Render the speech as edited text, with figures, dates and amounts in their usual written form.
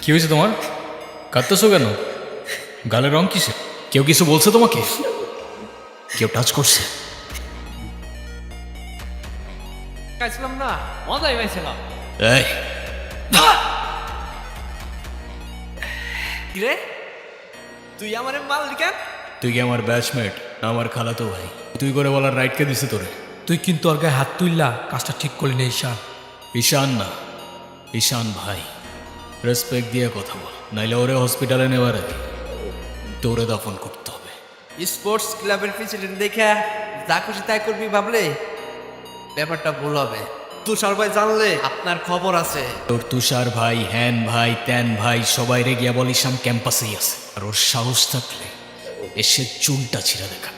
কি হয়েছে তোমার? কাঁদতেছো কেন? গালের রং কিসে? কেউ কিছু বলছে তোমাকে? কেউ টাচ করছে? খাইছিলাম না, মজাই পাইছিলাম। এই কিরে, তুই আমারে মাল কেন? তুই কি আমার ব্যাচমেট, আমার খালাতো ভাই? তুই করে বলার রাইট কে দিছে তোরে? তুই কিন্তু ওর গায়ে হাত তুললা, কাজটা ঠিক করলি না ঈশান। ঈশান না, ঈশান ভাই। রেসপেক্ট দিয়ে কথা বল, নাইলে ওরে হসপিটালে নেওয়ার আগে তোরে দাফন করতে হবে। স্পোর্টস ক্লাবের প্রেসিডেন্ট দেখে যা খুশি তাই করবি ভাবলে ব্যাপারটা ভুল হবে। তুষার ভাই জানলে আপনার খবর আছে। তোর তুষার ভাই, হ্যান ভাই, ত্যান ভাই, সবাই রে গিয়া বল ঈশান ক্যাম্পাসেই আছে। আর ওর সাহস থাকলে এসে চুলটা ছিঁড়া দেখা।